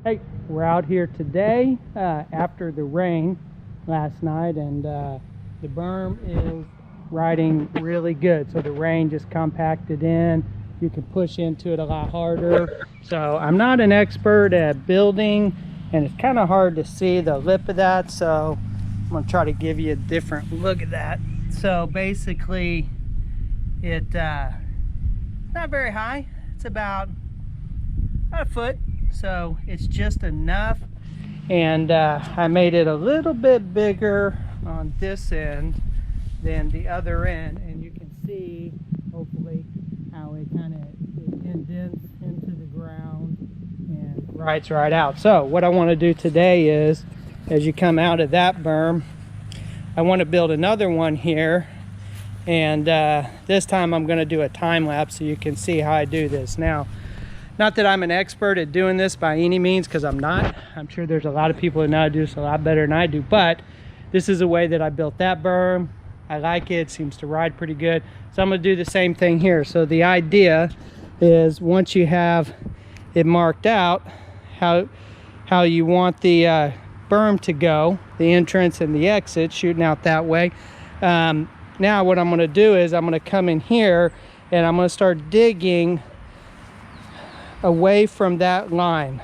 Hey, we're out here today after the rain last night, and the berm is riding really good. So the rain just compacted in. You can push into it a lot harder. So I'm not an expert at building, and it's kind of hard to see the lip of that. So I'm gonna try to give you a different look at that. So basically, it's not very high. It's about a foot. So it's just enough, and I made it a little bit bigger on this end than the other end, and you can see hopefully how it kind of indents into the ground and rides right out. So what I want to do today is, as you come out of that berm, I want to build another one here, and this time I'm going to do a time lapse so you can see how I do this. Now, not that I'm an expert at doing this by any means, because I'm not. I'm sure there's a lot of people that know how to do this a lot better than I do, but this is a way that I built that berm. I like it. It seems to ride pretty good. So I'm going to do the same thing here. So the idea is, once you have it marked out how you want the berm to go, the entrance and the exit shooting out that way, now what I'm going to do is I'm going to come in here and I'm going to start digging away from that line.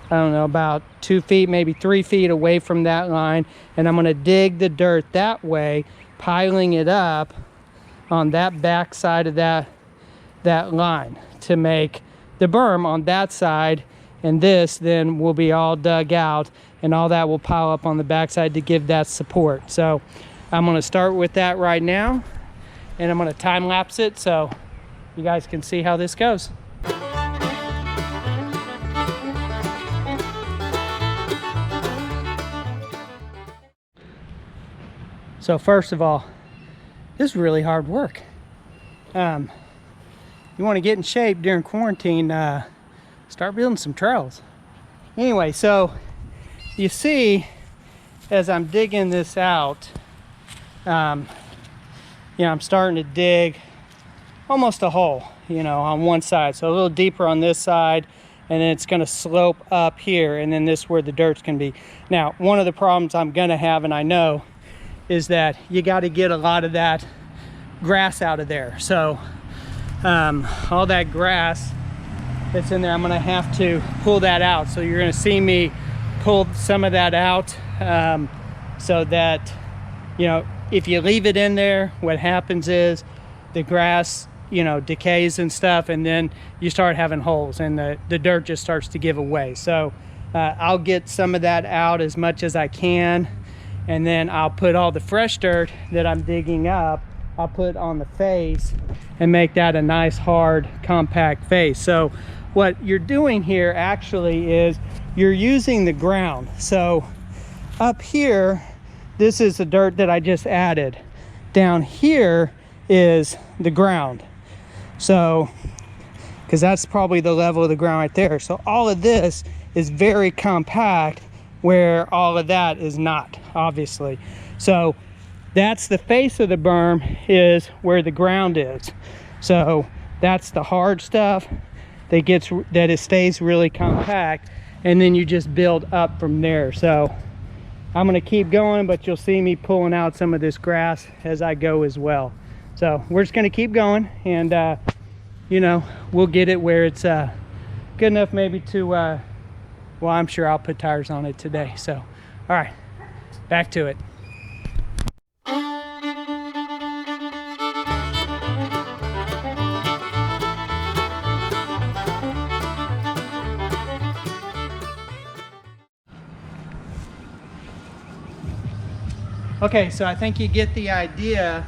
I don't know, about 2 feet, maybe 3 feet away from that line, and I'm going to dig the dirt that way, piling it up on that back side of that line to make the berm on that side, and this then will be all dug out, and all that will pile up on the back side to give that support. So I'm going to start with that right now, and I'm going to time lapse it so you guys can see how this goes. So first of all, this is really hard work. You want to get in shape during quarantine, start building some trails. Anyway, so you see, as I'm digging this out, I'm starting to dig almost a hole, on one side. So a little deeper on this side, and then it's going to slope up here, and then this is where the dirt's going to be. Now, one of the problems I'm going to have, and I know, is that you got to get a lot of that grass out of there. So all that grass that's in there, I'm gonna have to pull that out. So you're gonna see me pull some of that out, so that, if you leave it in there, what happens is the grass, decays and stuff, and then you start having holes, and the dirt just starts to give away. So I'll get some of that out as much as I can, and then I'll put all the fresh dirt that I'm digging up, I'll put on the face and make that a nice hard compact face. So what you're doing here actually is you're using the ground. So up here, this is the dirt that I just added. Down here is the ground. So, because that's probably the level of the ground right there. So all of this is very compact, where all of that is not, obviously. So that's the face of the berm, is where the ground is. So that's the hard stuff that it stays really compact, and then you just build up from there. So I'm going to keep going, but you'll see me pulling out some of this grass as I go as well. So we're just going to keep going, and we'll get it where it's good enough maybe to well, I'm sure I'll put tires on it today. So, all right, back to it. Okay, so I think you get the idea,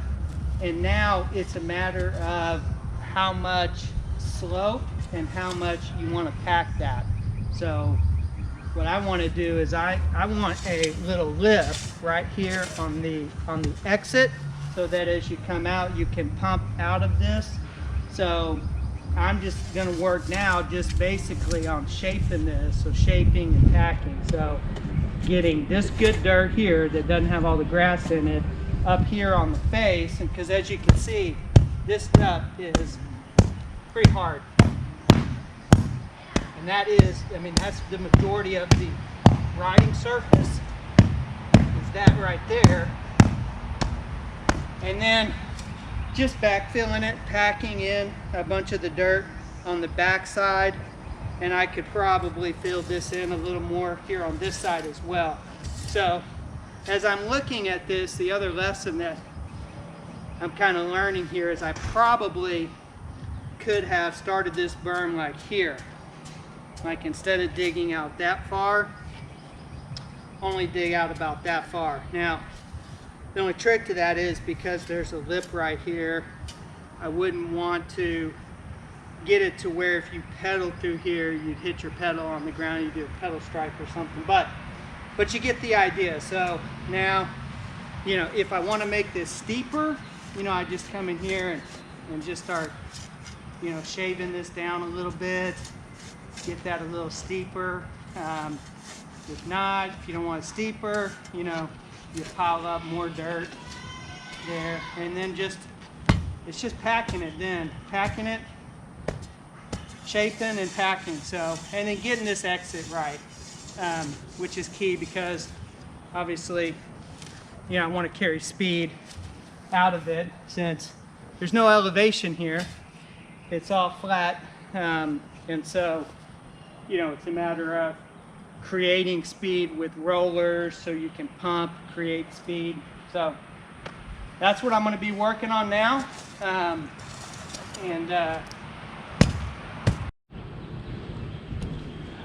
and now it's a matter of how much slope and how much you want to pack that. So what I want to do is I want a little lip right here on the exit, so that as you come out, you can pump out of this. So I'm just going to work now just basically on shaping this, so shaping and packing. So getting this good dirt here that doesn't have all the grass in it up here on the face, and because as you can see, this stuff is pretty hard. And And that is, I mean, that's the majority of the riding surface, is that right there. And then just backfilling it, packing in a bunch of the dirt on the back side. And I could probably fill this in a little more here on this side as well. So as I'm looking at this, the other lesson that I'm kind of learning here is I probably could have started this berm like here. Like instead of digging out that far, only dig out about that far. Now, the only trick to that is because there's a lip right here, I wouldn't want to get it to where if you pedal through here, you'd hit your pedal on the ground, you do a pedal strike or something, but you get the idea. So now, you know, if I want to make this steeper, you know, I just come in here and just start, you know, shaving this down a little bit, get that a little steeper. If not, if you don't want it steeper, you know, you pile up more dirt there, and then it's just packing it then, packing it, shaping and packing. So, and then getting this exit right, which is key because obviously, you know, I want to carry speed out of it since there's no elevation here. It's all flat, and so, you know, it's a matter of creating speed with rollers so you can pump, create speed. So that's what I'm going to be working on now.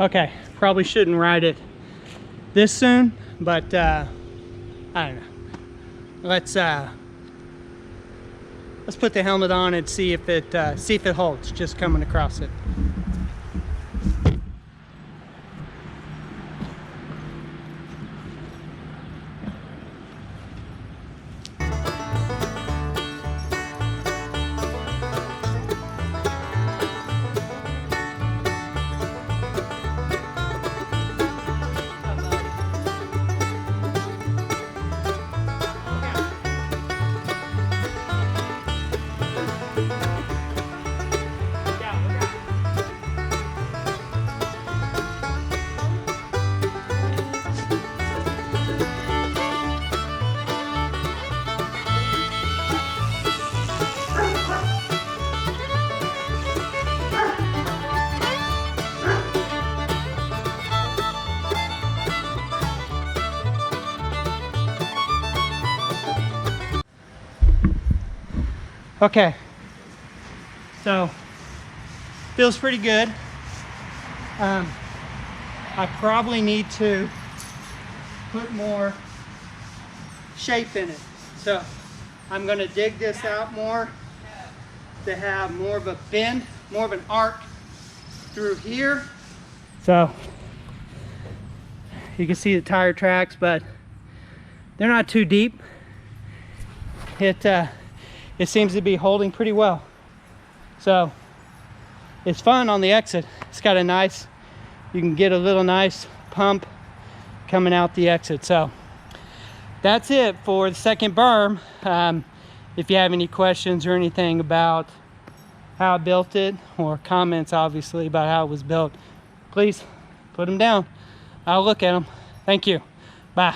Okay, probably shouldn't ride it this soon, but I don't know. Let's put the helmet on and see if it holds just coming across it. Okay, so feels pretty good. I probably need to put more shape in it. So I'm going to dig this out more to have more of a bend, more of an arc through here. So you can see the tire tracks, but they're not too deep. It seems to be holding pretty well. So it's fun on the exit. It's got a nice, you can get a little nice pump coming out the exit. So that's it for the second berm. If you have any questions or anything about how I built it, or comments obviously about how it was built, please put them down. I'll look at them. Thank you. Bye.